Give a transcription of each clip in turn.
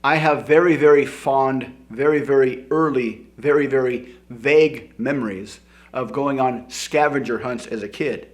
I have very, very fond, very, very early, very, very vague memories of going on scavenger hunts as a kid.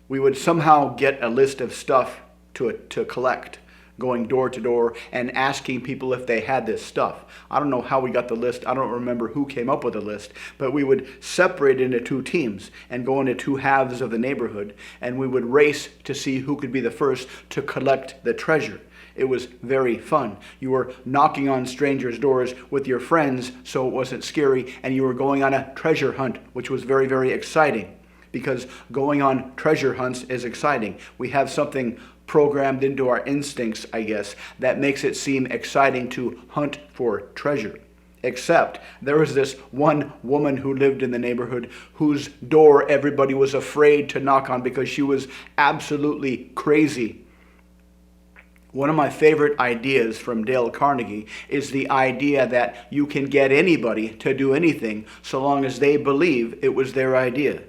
We would somehow get a list of stuff to collect, going door to door and asking people if they had this stuff. I don't know how we got the list. I don't remember who came up with the list, but we would separate into two teams and go into two halves of the neighborhood, and we would race to see who could be the first to collect the treasure. It was very fun. You were knocking on strangers' doors with your friends, so it wasn't scary, and you were going on a treasure hunt, which was very, very exciting, because going on treasure hunts is exciting. We have something programmed into our instincts, I guess, that makes it seem exciting to hunt for treasure. Except there was this one woman who lived in the neighborhood whose door everybody was afraid to knock on because she was absolutely crazy. One of my favorite ideas from Dale Carnegie is the idea that you can get anybody to do anything so long as they believe it was their idea.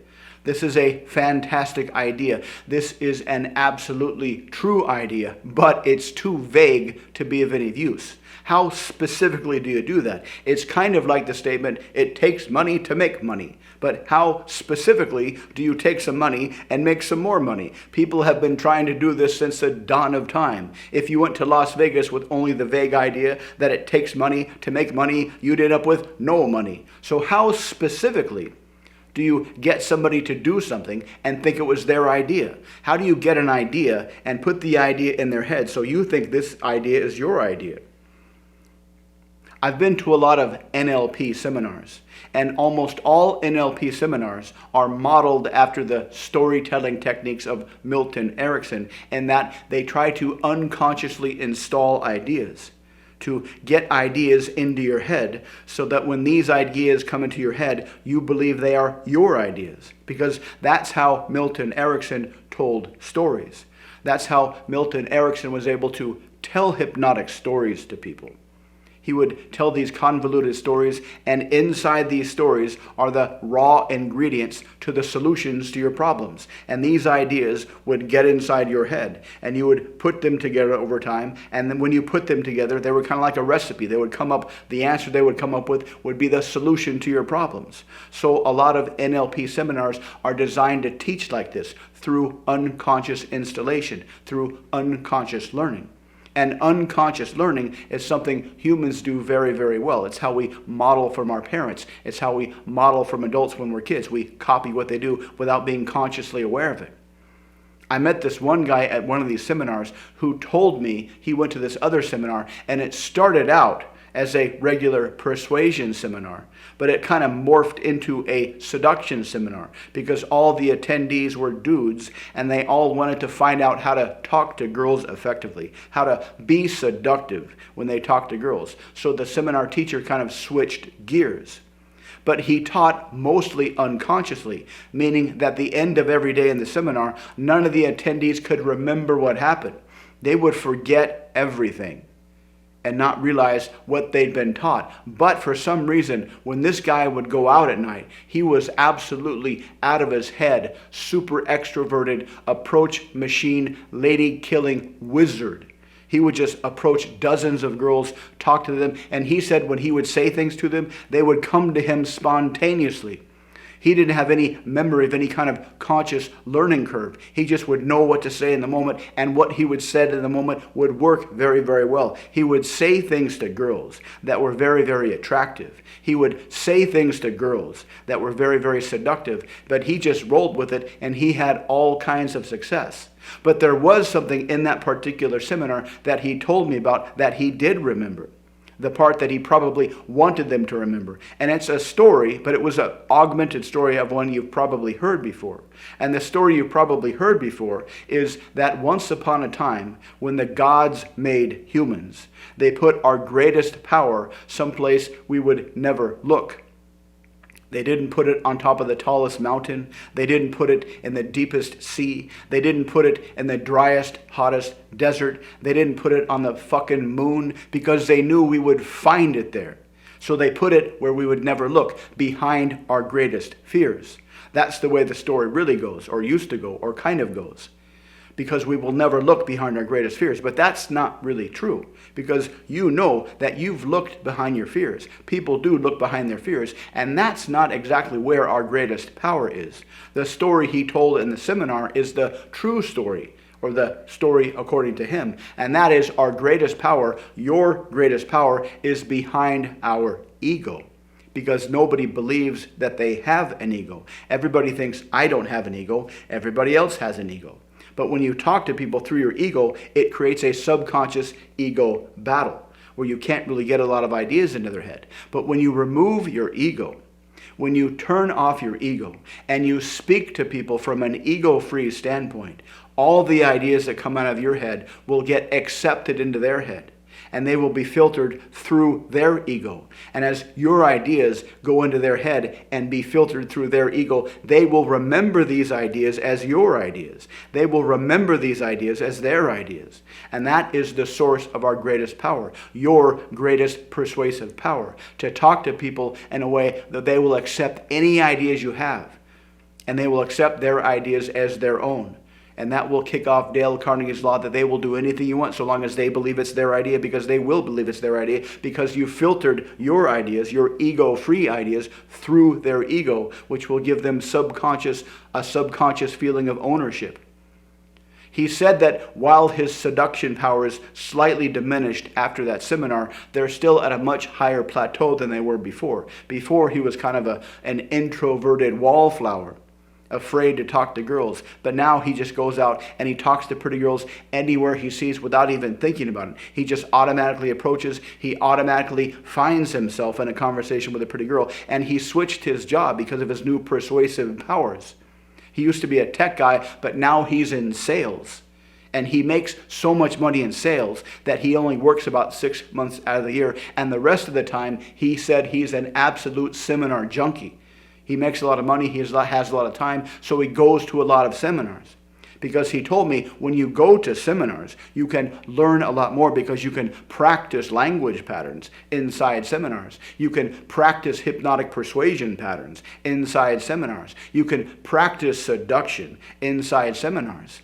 This is a fantastic idea. This is an absolutely true idea, but it's too vague to be of any use. How specifically do you do that? It's kind of like the statement, it takes money to make money. But how specifically do you take some money and make some more money? People have been trying to do this since the dawn of time. If you went to Las Vegas with only the vague idea that it takes money to make money, you'd end up with no money. So how specifically do you get somebody to do something and think it was their idea? How do you get an idea and put the idea in their head so you think this idea is your idea? I've been to a lot of NLP seminars, and almost all NLP seminars are modeled after the storytelling techniques of Milton Erickson, in that they try to unconsciously install ideas, to get ideas into your head so that when these ideas come into your head, you believe they are your ideas. Because that's how Milton Erickson told stories. That's how Milton Erickson was able to tell hypnotic stories to people. He would tell these convoluted stories, and inside these stories are the raw ingredients to the solutions to your problems. And these ideas would get inside your head, and you would put them together over time. And then when you put them together, they were kind of like a recipe. They would come up, the answer they would come up with would be the solution to your problems. So a lot of NLP seminars are designed to teach like this, through unconscious installation, through unconscious learning. And unconscious learning is something humans do very, very well. It's how we model from our parents. It's how we model from adults when we're kids. We copy what they do without being consciously aware of it. I met this one guy at one of these seminars who told me he went to this other seminar, and it started out as a regular persuasion seminar, but it kind of morphed into a seduction seminar because all the attendees were dudes, and they all wanted to find out how to talk to girls effectively, how to be seductive when they talk to girls. So the seminar teacher kind of switched gears. But he taught mostly unconsciously, meaning that at the end of every day in the seminar, none of the attendees could remember what happened. They would forget everything and not realize what they'd been taught. But for some reason, when this guy would go out at night, he was absolutely out of his head, super extroverted, approach machine, lady-killing wizard. He would just approach dozens of girls, talk to them, and he said when he would say things to them, they would come to him spontaneously. He didn't have any memory of any kind of conscious learning curve. He just would know what to say in the moment, and what he would say in the moment would work very, very well. He would say things to girls that were very, very attractive. He would say things to girls that were very, very seductive, but he just rolled with it, and he had all kinds of success. But there was something in that particular seminar that he told me about that he did remember. The part that he probably wanted them to remember. And it's a story, but it was an augmented story of one you've probably heard before. And the story you've probably heard before is that once upon a time, when the gods made humans, they put our greatest power someplace we would never look. They didn't put it on top of the tallest mountain. They didn't put it in the deepest sea. They didn't put it in the driest, hottest desert. They didn't put it on the fucking moon because they knew we would find it there. So they put it where we would never look, behind our greatest fears. That's the way the story really goes, or used to go, or kind of goes. because we will never look behind our greatest fears. But that's not really true, because you know that you've looked behind your fears. People do look behind their fears, and that's not exactly where our greatest power is. The story he told in the seminar is the true story, or the story according to him, and that is our greatest power. Your greatest power is behind our ego, because nobody believes that they have an ego. Everybody thinks, I don't have an ego. Everybody else has an ego. But when you talk to people through your ego, it creates a subconscious ego battle where you can't really get a lot of ideas into their head. But when you remove your ego, when you turn off your ego and you speak to people from an ego-free standpoint, all the ideas that come out of your head will get accepted into their head, and they will be filtered through their ego. And as your ideas go into their head and be filtered through their ego, they will remember these ideas as your ideas. They will remember these ideas as their ideas. And that is the source of our greatest power, your greatest persuasive power, to talk to people in a way that they will accept any ideas you have, and they will accept their ideas as their own. And that will kick off Dale Carnegie's law that they will do anything you want so long as they believe it's their idea, because they will believe it's their idea, because you filtered your ideas, your ego-free ideas, through their ego, which will give them a subconscious feeling of ownership. He said that while his seduction power is slightly diminished after that seminar, they're still at a much higher plateau than they were before. Before, he was kind of an introverted wallflower, afraid to talk to girls. But now he just goes out and he talks to pretty girls anywhere he sees without even thinking about it. He just automatically approaches. He automatically finds himself in a conversation with a pretty girl. And he switched his job because of his new persuasive powers. He used to be a tech guy, but now he's in sales. And he makes so much money in sales that he only works about 6 months out of the year. And the rest of the time, he said he's an absolute seminar junkie. He makes a lot of money, he has a lot of time, so he goes to a lot of seminars. Because he told me, when you go to seminars, you can learn a lot more, because you can practice language patterns inside seminars. You can practice hypnotic persuasion patterns inside seminars. You can practice seduction inside seminars.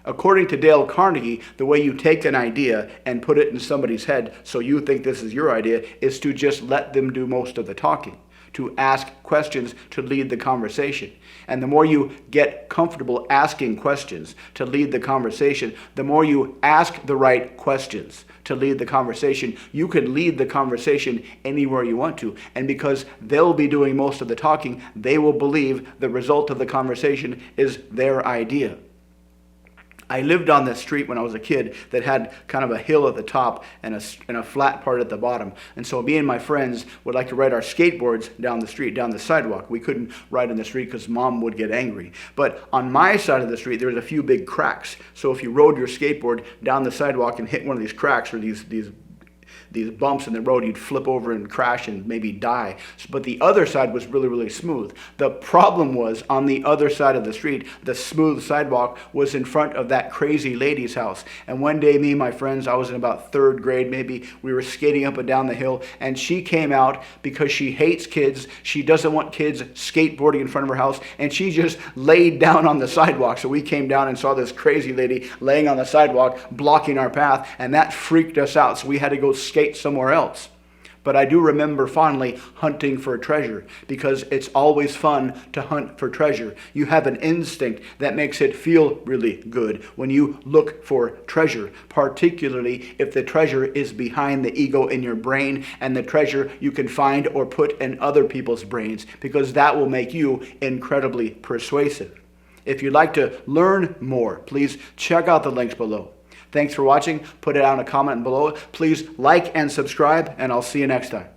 According to Dale Carnegie, the way you take an idea and put it in somebody's head so you think this is your idea is to just let them do most of the talking, to ask questions to lead the conversation. And the more you get comfortable asking questions to lead the conversation, the more you ask the right questions to lead the conversation, you can lead the conversation anywhere you want to. And because they'll be doing most of the talking, they will believe the result of the conversation is their idea. I lived on this street when I was a kid that had kind of a hill at the top and a flat part at the bottom. And so me and my friends would like to ride our skateboards down the street, down the sidewalk. We couldn't ride in the street because Mom would get angry. But on my side of the street, there was a few big cracks. So if you rode your skateboard down the sidewalk and hit one of these cracks, or these bumps in the road, you'd flip over and crash and maybe die. But the other side was really, really smooth. The problem was, on the other side of the street, the smooth sidewalk was in front of that crazy lady's house. And one day, me and my friends, I was in about 3rd grade maybe, we were skating up and down the hill, and she came out because she hates kids. She doesn't want kids skateboarding in front of her house, and she just laid down on the sidewalk. So we came down and saw this crazy lady laying on the sidewalk, blocking our path, and that freaked us out. So we had to go skate somewhere else. But I do remember fondly hunting for treasure, because it's always fun to hunt for treasure. You have an instinct that makes it feel really good when you look for treasure, particularly if the treasure is behind the ego in your brain, and the treasure you can find or put in other people's brains, because that will make you incredibly persuasive. If you'd like to learn more, please check out the links below. Thanks for watching. Put it down in a comment below. Please like and subscribe, and I'll see you next time.